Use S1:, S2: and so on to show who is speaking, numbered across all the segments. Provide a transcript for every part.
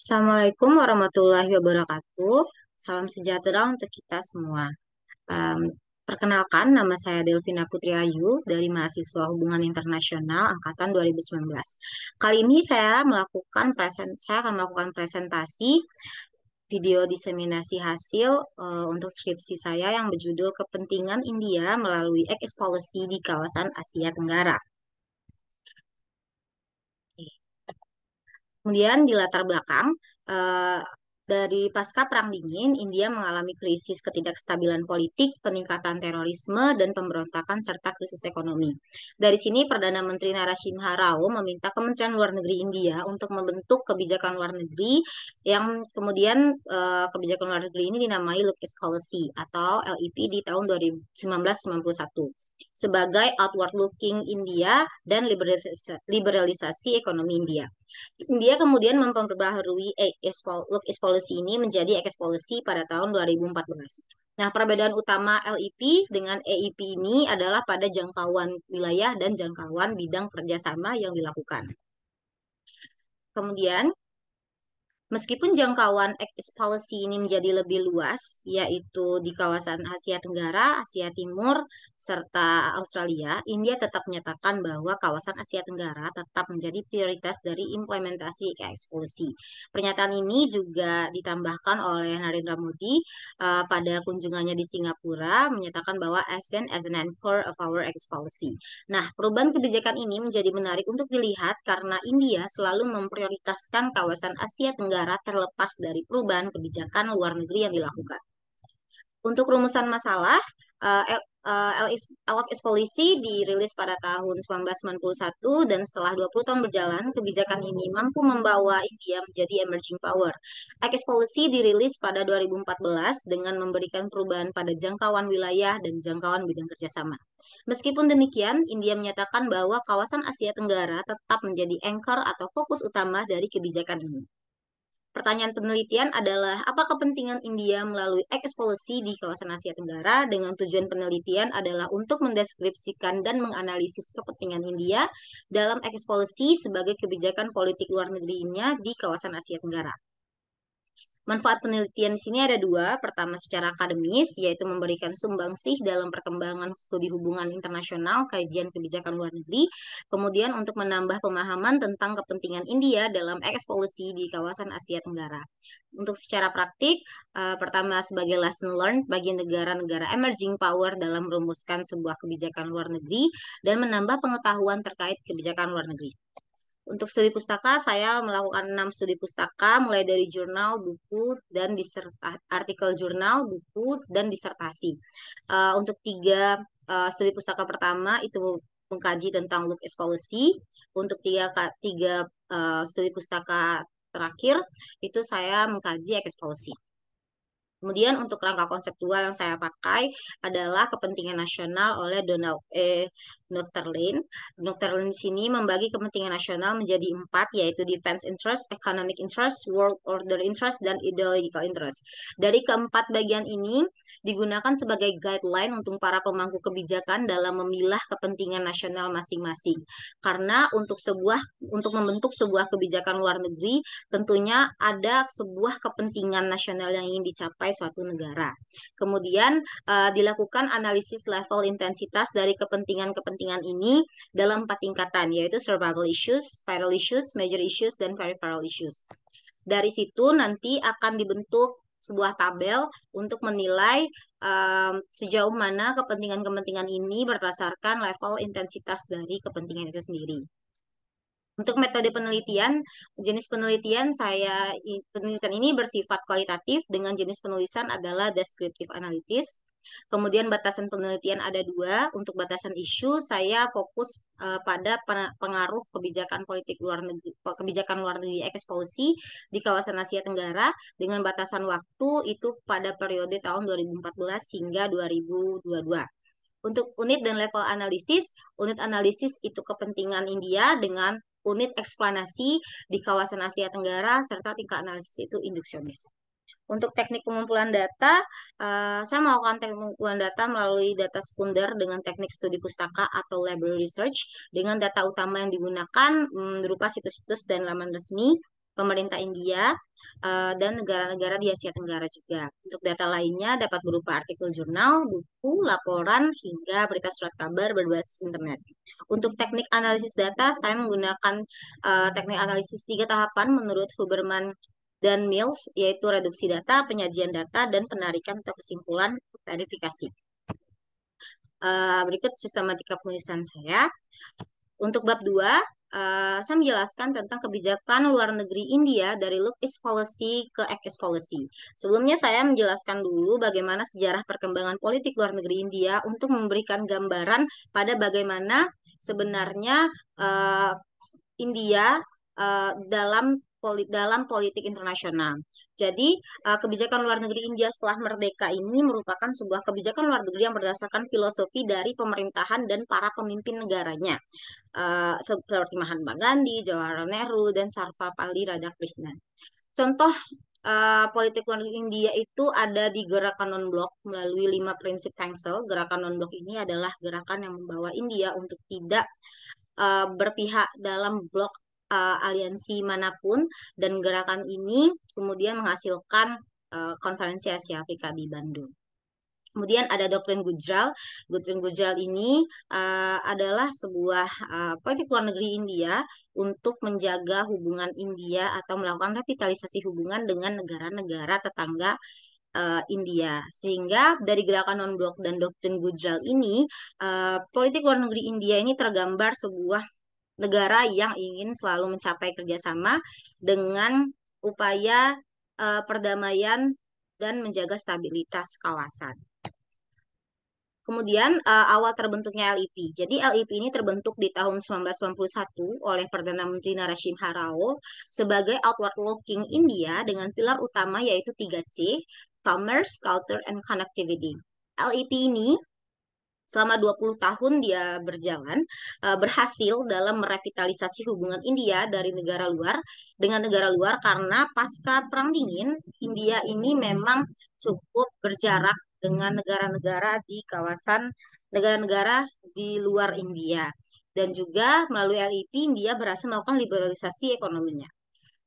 S1: Assalamualaikum warahmatullahi wabarakatuh. Salam sejahtera untuk kita semua. Em, Perkenalkan, nama saya Delvina Putri Ayu dari mahasiswa Hubungan Internasional angkatan 2019. Kali ini saya akan melakukan presentasi video diseminasi hasil untuk skripsi saya yang berjudul Kepentingan India melalui X Policy di Kawasan Asia Tenggara. Kemudian di latar belakang, eh, dari pasca Perang Dingin, India mengalami krisis ketidakstabilan politik, peningkatan terorisme, dan pemberontakan, serta krisis ekonomi. Dari sini, Perdana Menteri Narasimha Rao meminta Kementerian Luar Negeri India untuk membentuk kebijakan luar negeri yang kemudian kebijakan luar negeri ini dinamai Look East Policy atau LEP di tahun 1991 sebagai Outward Looking India dan liberalisasi ekonomi India. Dia kemudian memperbaharui Look East Policy ini menjadi Ex Policy pada tahun 2014. Nah, perbedaan utama LEP dengan EIP ini adalah pada jangkauan wilayah dan jangkauan bidang kerjasama yang dilakukan. Kemudian, meskipun jangkauan Ex Policy ini menjadi lebih luas, yaitu di kawasan Asia Tenggara, Asia Timur, serta Australia, India tetap menyatakan bahwa kawasan Asia Tenggara tetap menjadi prioritas dari implementasi Ex Policy. Pernyataan ini juga ditambahkan oleh Narendra Modi pada kunjungannya di Singapura, menyatakan bahwa ASEAN as an anchor of our Ex Policy. Nah, perubahan kebijakan ini menjadi menarik untuk dilihat karena India selalu memprioritaskan kawasan Asia Tenggara terlepas dari perubahan kebijakan luar negeri yang dilakukan. Untuk rumusan masalah, LX Policy dirilis pada tahun 1991 dan setelah 20 tahun berjalan, kebijakan ini mampu membawa India menjadi emerging power. LX Policy dirilis pada 2014 dengan memberikan perubahan pada jangkauan wilayah dan jangkauan bidang kerjasama. Meskipun demikian, India menyatakan bahwa kawasan Asia Tenggara tetap menjadi anchor atau fokus utama dari kebijakan ini. Pertanyaan penelitian adalah, apa kepentingan India melalui Ex Policy di kawasan Asia Tenggara? Dengan tujuan penelitian adalah untuk mendeskripsikan dan menganalisis kepentingan India dalam Ex Policy sebagai kebijakan politik luar negerinya di kawasan Asia Tenggara. Manfaat penelitian di sini ada dua. Pertama, secara akademis, yaitu memberikan sumbangsih dalam perkembangan studi hubungan internasional, kajian kebijakan luar negeri. Kemudian untuk menambah pemahaman tentang kepentingan India dalam Ex Policy di kawasan Asia Tenggara. Untuk secara praktik, pertama sebagai lesson learned bagi negara-negara emerging power dalam merumuskan sebuah kebijakan luar negeri dan menambah pengetahuan terkait kebijakan luar negeri. Untuk studi pustaka, saya melakukan 6 studi pustaka, mulai dari jurnal, buku, dan artikel jurnal, buku, dan disertasi. Untuk studi pustaka pertama itu mengkaji tentang Look East Policy. Untuk tiga studi pustaka terakhir itu saya mengkaji Ex Policy. Kemudian untuk rangka konseptual yang saya pakai adalah kepentingan nasional oleh Donald E. Nutterlin. Nutterlin di sini membagi kepentingan nasional menjadi 4, yaitu defense interest, economic interest, world order interest, dan ideological interest. Dari keempat bagian ini digunakan sebagai guideline untuk para pemangku kebijakan dalam memilah kepentingan nasional masing-masing. Karena untuk membentuk sebuah kebijakan luar negeri, tentunya ada sebuah kepentingan nasional yang ingin dicapai suatu negara. Kemudian dilakukan analisis level intensitas dari kepentingan-kepentingan ini dalam 4 tingkatan, yaitu survival issues, vital issues, major issues, dan peripheral issues. Dari situ nanti akan dibentuk sebuah tabel untuk menilai sejauh mana kepentingan-kepentingan ini berdasarkan level intensitas dari kepentingan itu sendiri. Untuk metode penelitian, penelitian ini bersifat kualitatif dengan jenis penulisan adalah descriptive analysis. Kemudian batasan penelitian ada dua. Untuk batasan isu, saya fokus pada pengaruh kebijakan luar negeri Ex Policy di kawasan Asia Tenggara dengan batasan waktu itu pada periode tahun 2014 hingga 2022. Untuk unit dan level analisis, unit analisis itu kepentingan India dengan unit eksplanasi di kawasan Asia Tenggara, serta tingkat analisis itu induksionis. Untuk teknik pengumpulan data, saya melakukan teknik pengumpulan data melalui data sekunder dengan teknik studi pustaka atau library research dengan data utama yang digunakan berupa situs-situs dan laman resmi. pemerintah India, dan negara-negara di Asia Tenggara juga. Untuk data lainnya dapat berupa artikel jurnal, buku, laporan, hingga berita surat kabar berbasis internet. Untuk teknik analisis data, saya menggunakan teknik analisis 3 tahapan menurut Huberman dan Mills, yaitu reduksi data, penyajian data, dan penarikan atau kesimpulan verifikasi. Berikut sistematika penulisan saya. Untuk bab 2, saya menjelaskan tentang kebijakan luar negeri India dari Look East Policy ke Act East Policy. Sebelumnya saya menjelaskan dulu bagaimana sejarah perkembangan politik luar negeri India untuk memberikan gambaran pada bagaimana sebenarnya India dalam politik internasional. Jadi, kebijakan luar negeri India setelah merdeka ini merupakan sebuah kebijakan luar negeri yang berdasarkan filosofi dari pemerintahan dan para pemimpin negaranya, seperti Mahatma Gandhi, Jawaharlal Nehru, dan Sarvepalli Radhakrishnan. Contoh politik luar negeri India itu ada di gerakan non-blok melalui 5 prinsip Hengsel. Gerakan non-blok ini adalah gerakan yang membawa India untuk tidak berpihak dalam blok aliansi manapun, dan gerakan ini kemudian menghasilkan konferensi Asia Afrika di Bandung. Kemudian ada doktrin Gujral. Doktrin Gujral ini adalah sebuah politik luar negeri India untuk menjaga hubungan India atau melakukan revitalisasi hubungan dengan negara-negara tetangga India. Sehingga dari gerakan non-blok dan doktrin Gujral ini, politik luar negeri India ini tergambar sebuah negara yang ingin selalu mencapai kerjasama dengan upaya perdamaian dan menjaga stabilitas kawasan. Kemudian awal terbentuknya LIP. Jadi LIP ini terbentuk di tahun 1991 oleh Perdana Menteri Narasimha Rao sebagai outward looking India dengan pilar utama yaitu 3C, Commerce, Culture, and Connectivity. LIP ini selama 20 tahun dia berjalan, berhasil dalam merevitalisasi hubungan India dari negara luar dengan negara luar, karena pasca Perang Dingin, India ini memang cukup berjarak dengan negara-negara di kawasan, negara-negara di luar India. Dan juga melalui LIP, India berhasil melakukan liberalisasi ekonominya.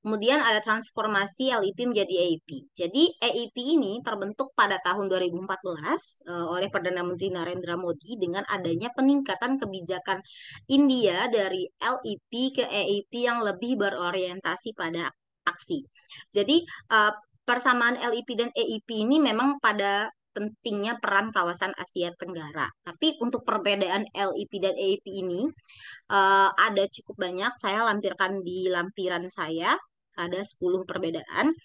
S1: Kemudian ada transformasi LIP menjadi EIP. Jadi EIP ini terbentuk pada tahun 2014 oleh Perdana Menteri Narendra Modi dengan adanya peningkatan kebijakan India dari LIP ke EIP yang lebih berorientasi pada aksi. Jadi persamaan LIP dan EIP ini memang pada pentingnya peran kawasan Asia Tenggara. Tapi untuk perbedaan LIP dan EIP ini ada cukup banyak. Saya lampirkan di lampiran saya. Ada 10 perbedaan.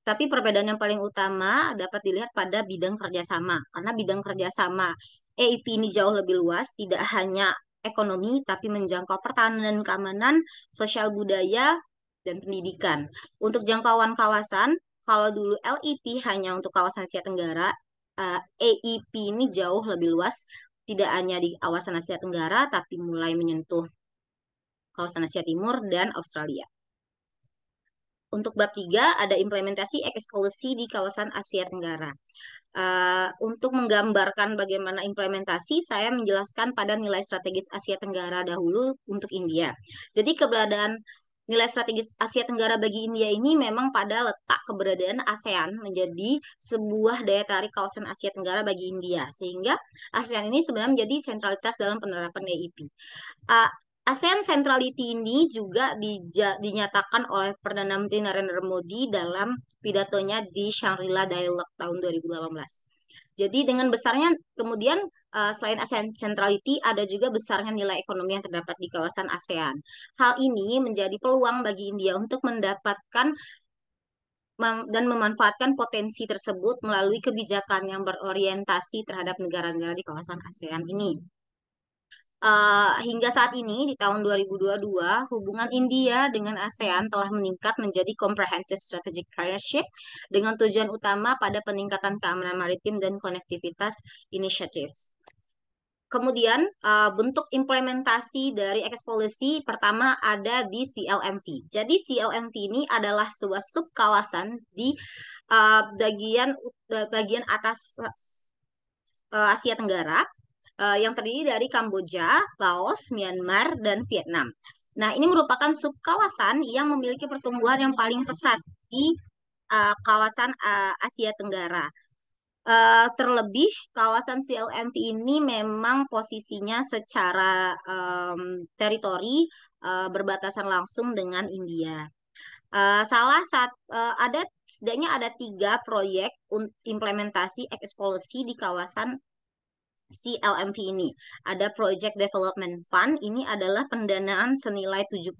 S1: Tapi perbedaan yang paling utama dapat dilihat pada bidang kerjasama. Karena bidang kerjasama EIP ini jauh lebih luas, tidak hanya ekonomi, tapi menjangkau pertahanan dan keamanan, sosial budaya, dan pendidikan. Untuk jangkauan kawasan, kalau dulu LIP hanya untuk kawasan Asia Tenggara, EIP ini jauh lebih luas, tidak hanya di kawasan Asia Tenggara, tapi mulai menyentuh kawasan Asia Timur dan Australia. Untuk bab 3 ada implementasi eksklusi di kawasan Asia Tenggara. Untuk menggambarkan bagaimana implementasi, saya menjelaskan pada nilai strategis Asia Tenggara dahulu untuk India. Jadi keberadaan nilai strategis Asia Tenggara bagi India ini memang pada letak keberadaan ASEAN menjadi sebuah daya tarik kawasan Asia Tenggara bagi India. Sehingga ASEAN ini sebenarnya menjadi sentralitas dalam penerapan EIP. ASEAN Centrality ini juga dinyatakan oleh Perdana Menteri Narendra Modi dalam pidatonya di Shangri-La Dialogue tahun 2018. Jadi dengan besarnya kemudian selain ASEAN Centrality ada juga besarnya nilai ekonomi yang terdapat di kawasan ASEAN. Hal ini menjadi peluang bagi India untuk mendapatkan dan memanfaatkan potensi tersebut melalui kebijakan yang berorientasi terhadap negara-negara di kawasan ASEAN ini. Hingga saat ini di tahun 2022, hubungan India dengan ASEAN telah meningkat menjadi Comprehensive Strategic Partnership dengan tujuan utama pada peningkatan keamanan maritim dan konektivitas initiatives. Kemudian bentuk implementasi dari Act Policy pertama ada di CLMV. Jadi CLMV ini adalah sebuah subkawasan di bagian atas Asia Tenggara yang terdiri dari Kamboja, Laos, Myanmar, dan Vietnam. Nah, ini merupakan subkawasan yang memiliki pertumbuhan yang paling pesat di kawasan Asia Tenggara. Terlebih kawasan CLMV ini memang posisinya secara teritori berbatasan langsung dengan India. Ada setidaknya ada 3 proyek implementasi X policy di kawasan CLMV ini. Ada Project Development Fund, ini adalah pendanaan senilai 70,4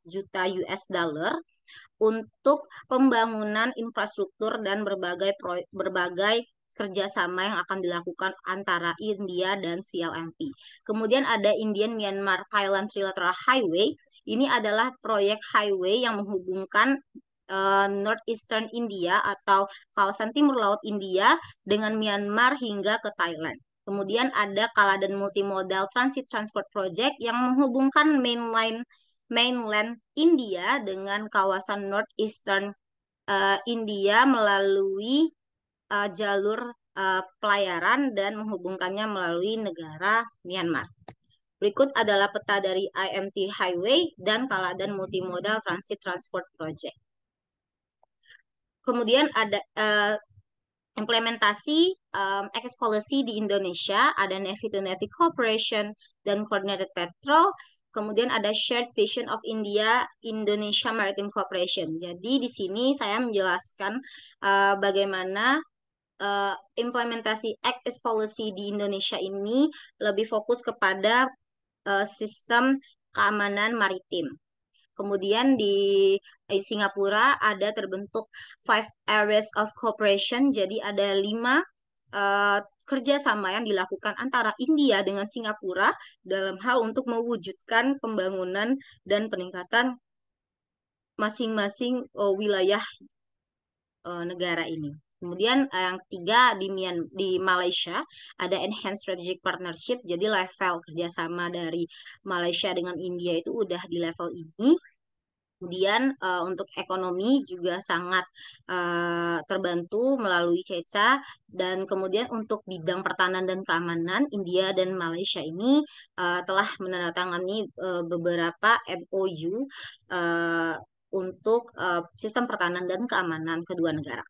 S1: juta US dollar untuk pembangunan infrastruktur dan berbagai kerjasama yang akan dilakukan antara India dan CLMV. Kemudian ada Indian Myanmar Thailand Trilateral Highway. Ini adalah proyek highway yang menghubungkan Northeastern India atau kawasan timur laut India dengan Myanmar hingga ke Thailand. Kemudian ada Kaladan Multimodal Transit Transport Project yang menghubungkan mainland India dengan kawasan Northeastern India melalui jalur pelayaran dan menghubungkannya melalui negara Myanmar. Berikut adalah peta dari IMT Highway dan Kaladan Multimodal Transit Transport Project. Kemudian ada implementasi X policy di Indonesia, ada Navy to Navy Cooperation dan Coordinated Patrol. Kemudian ada Shared Vision of Indonesia Maritime Cooperation. Jadi di sini saya menjelaskan bagaimana implementasi X policy di Indonesia ini lebih fokus kepada sistem keamanan maritim. Kemudian di Singapura ada terbentuk 5 areas of cooperation. Jadi ada 5 kerjasama yang dilakukan antara India dengan Singapura dalam hal untuk mewujudkan pembangunan dan peningkatan masing-masing wilayah negara ini. Kemudian yang ketiga di Malaysia ada Enhanced Strategic Partnership. Jadi level kerjasama dari Malaysia dengan India itu udah di level ini. Kemudian untuk ekonomi juga sangat terbantu melalui CECA, dan kemudian untuk bidang pertahanan dan keamanan India dan Malaysia ini telah menandatangani beberapa MOU untuk sistem pertahanan dan keamanan kedua negara.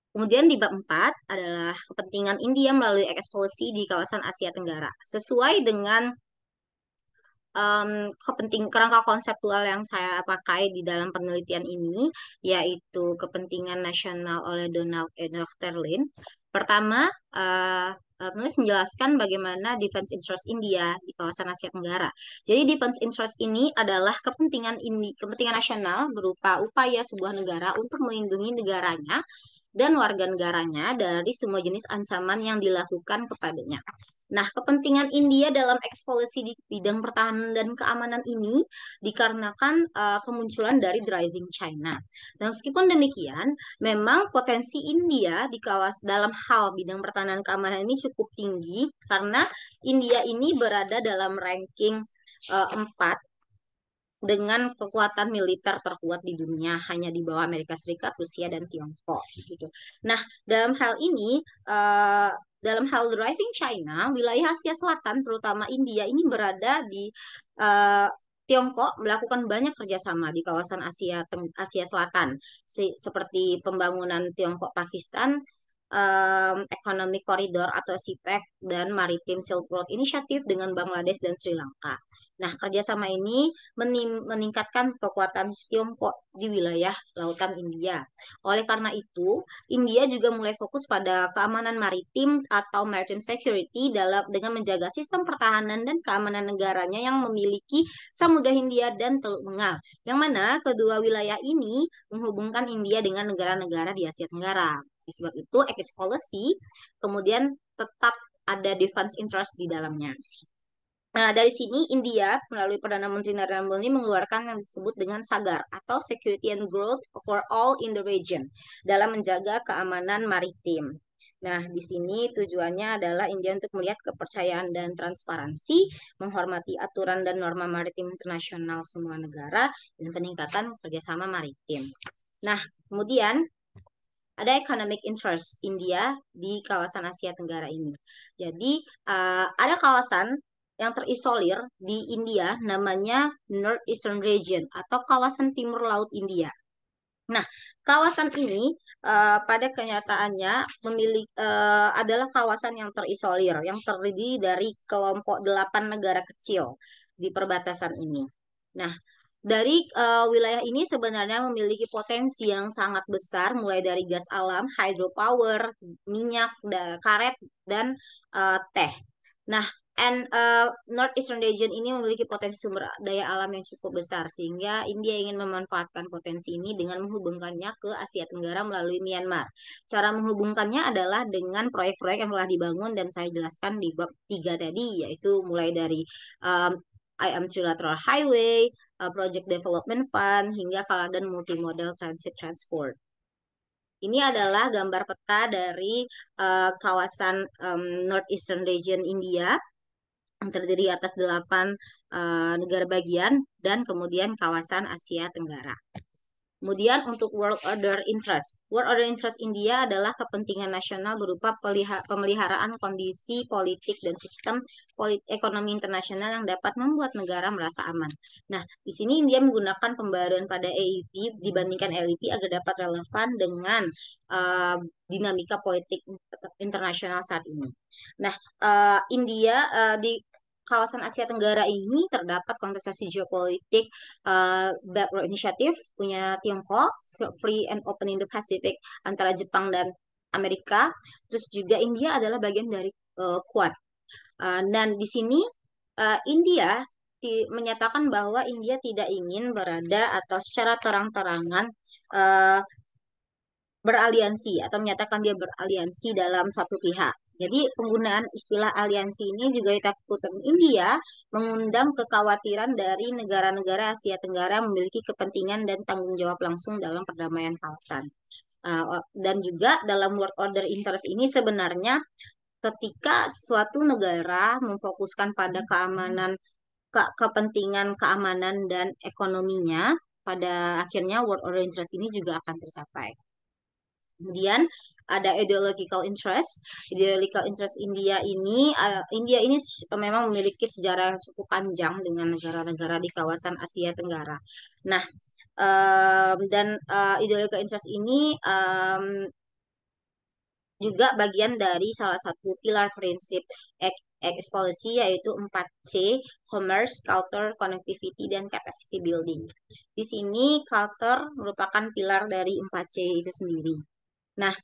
S1: Kemudian di bab 4 adalah kepentingan India melalui eksplorasi di kawasan Asia Tenggara. Sesuai dengan kerangka konseptual yang saya pakai di dalam penelitian ini, yaitu kepentingan nasional oleh Donald Enoch Terlin. Pertama, penulis menjelaskan bagaimana defense interest India di kawasan Asia Tenggara. Jadi defense interest ini adalah kepentingan nasional berupa upaya sebuah negara untuk melindungi negaranya dan warga negaranya dari semua jenis ancaman yang dilakukan kepadanya. Nah, kepentingan India dalam eksplorasi di bidang pertahanan dan keamanan ini dikarenakan kemunculan dari The Rising China. Nah, meskipun demikian, memang potensi India dalam hal bidang pertahanan dan keamanan ini cukup tinggi karena India ini berada dalam ranking 4 dengan kekuatan militer terkuat di dunia, hanya di bawah Amerika Serikat, Rusia, dan Tiongkok gitu. Nah, dalam hal the rising China, wilayah Asia Selatan, terutama India, ini berada di Tiongkok melakukan banyak kerjasama di kawasan Asia Selatan, seperti pembangunan Tiongkok-Pakistan, Economic Corridor atau CPEC, dan Maritime Silk Road Initiative dengan Bangladesh dan Sri Lanka. Nah, kerjasama ini meningkatkan kekuatan Tiongkok di wilayah lautan India. Oleh karena itu, India juga mulai fokus pada keamanan maritim atau maritime security dengan menjaga sistem pertahanan dan keamanan negaranya yang memiliki Samudra Hindia dan Teluk Bengal, yang mana kedua wilayah ini menghubungkan India dengan negara-negara di Asia Tenggara. Sebab itu, X policy kemudian tetap ada defense interest di dalamnya. Nah, dari sini India melalui Perdana Menteri Narendra Modi mengeluarkan yang disebut dengan SAGAR atau Security and Growth for All in the Region dalam menjaga keamanan maritim. Nah, di sini tujuannya adalah India untuk melihat kepercayaan dan transparansi, menghormati aturan dan norma maritim internasional semua negara, dan peningkatan kerjasama maritim. Nah, kemudian ada economic interest India di kawasan Asia Tenggara ini. Jadi ada kawasan yang terisolir di India namanya Northeastern Region atau kawasan timur laut India. Nah, kawasan ini pada kenyataannya adalah kawasan yang terisolir, yang terdiri dari kelompok 8 negara kecil di perbatasan ini. Nah, dari wilayah ini sebenarnya memiliki potensi yang sangat besar, mulai dari gas alam, hydropower, minyak, karet, dan teh. Nah, Northeastern Region ini memiliki potensi sumber daya alam yang cukup besar, sehingga India ingin memanfaatkan potensi ini dengan menghubungkannya ke Asia Tenggara melalui Myanmar. Cara menghubungkannya adalah dengan proyek-proyek yang telah dibangun dan saya jelaskan di bab 3 tadi, yaitu mulai dari um, IM Trilateral Highway, Project Development Fund, hingga dan Multimodal Transit Transport. Ini adalah gambar peta dari kawasan Northeastern Region India yang terdiri atas 8 negara bagian dan kemudian kawasan Asia Tenggara. Kemudian untuk World Order Interest. World Order Interest India adalah kepentingan nasional berupa pemeliharaan kondisi politik dan sistem ekonomi internasional yang dapat membuat negara merasa aman. Nah, di sini India menggunakan pembaruan pada EIP dibandingkan LEP agar dapat relevan dengan dinamika politik internasional saat ini. Nah, India di kawasan Asia Tenggara ini terdapat kontestasi geopolitik Belt Road Initiative punya Tiongkok, Free and Open Indo-Pacific antara Jepang dan Amerika. Terus juga India adalah bagian dari Quad. Dan di sini India menyatakan bahwa India tidak ingin berada atau secara terang-terangan uh, beraliansi atau menyatakan dia beraliansi dalam satu pihak. Jadi penggunaan istilah aliansi ini juga ditakutkan India mengundang kekhawatiran dari negara-negara Asia Tenggara memiliki kepentingan dan tanggung jawab langsung dalam perdamaian kawasan. Dan juga dalam World Order Interest ini sebenarnya ketika suatu negara memfokuskan pada kepentingan keamanan dan ekonominya, pada akhirnya World Order Interest ini juga akan tercapai. Kemudian ada ideological interest. Ideological interest India ini memang memiliki sejarah yang cukup panjang dengan negara-negara di kawasan Asia Tenggara. Nah, dan ideological interest ini juga bagian dari salah satu pilar prinsip X policy yaitu 4C, Commerce, Culture, Connectivity, dan Capacity Building. Di sini culture merupakan pilar dari 4C itu sendiri. Nah,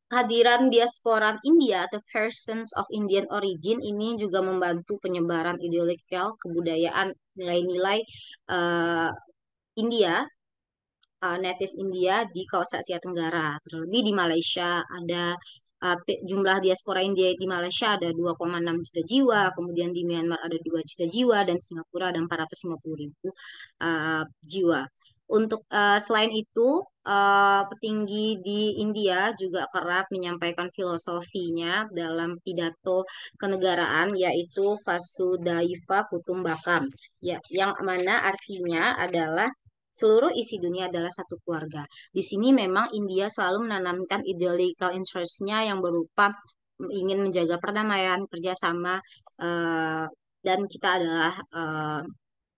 S1: kehadiran diaspora India atau persons of Indian origin ini juga membantu penyebaran ideologikal kebudayaan nilai-nilai India, native India di kawasan Asia Tenggara. Terlebih di Malaysia ada jumlah diaspora India di Malaysia ada 2,6 juta jiwa, kemudian di Myanmar ada 2 juta jiwa, dan Singapura ada 450.000 jiwa. Untuk selain itu, petinggi di India juga kerap menyampaikan filosofinya dalam pidato kenegaraan, yaitu Vasudhaiva Kutumbakam, ya, yang mana artinya adalah seluruh isi dunia adalah satu keluarga. Di sini memang India selalu menanamkan ideological interest-nya yang berupa ingin menjaga perdamaian, kerjasama, dan kita adalah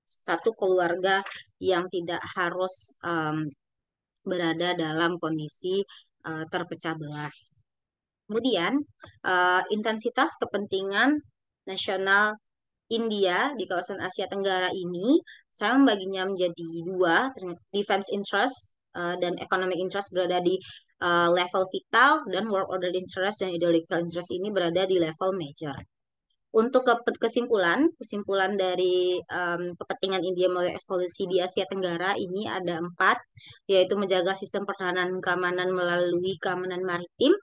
S1: satu keluarga yang tidak harus berada dalam kondisi terpecah belah. Kemudian, intensitas kepentingan nasional India di kawasan Asia Tenggara ini, saya membaginya menjadi dua, defense interest dan economic interest berada di level vital, dan world order interest dan ideological interest ini berada di level major. Untuk kesimpulan dari kepentingan India melalui eksplorasi di Asia Tenggara ini ada 4, yaitu menjaga sistem pertahanan keamanan melalui keamanan maritim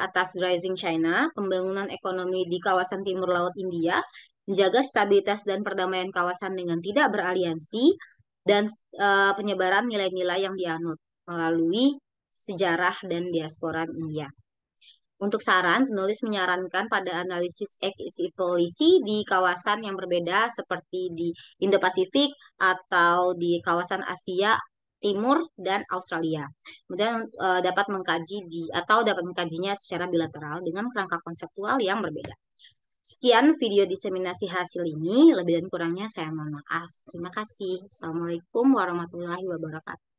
S1: atas rising China, pembangunan ekonomi di kawasan timur laut India, menjaga stabilitas dan perdamaian kawasan dengan tidak beraliansi, dan penyebaran nilai-nilai yang dianut melalui sejarah dan diaspora India. Untuk saran, penulis menyarankan pada analisis exit policy di kawasan yang berbeda seperti di Indo-Pasifik atau di kawasan Asia Timur dan Australia. Kemudian dapat mengkajinya secara bilateral dengan kerangka konseptual yang berbeda. Sekian video diseminasi hasil ini. Lebih dan kurangnya saya mohon maaf. Terima kasih. Assalamualaikum warahmatullahi wabarakatuh.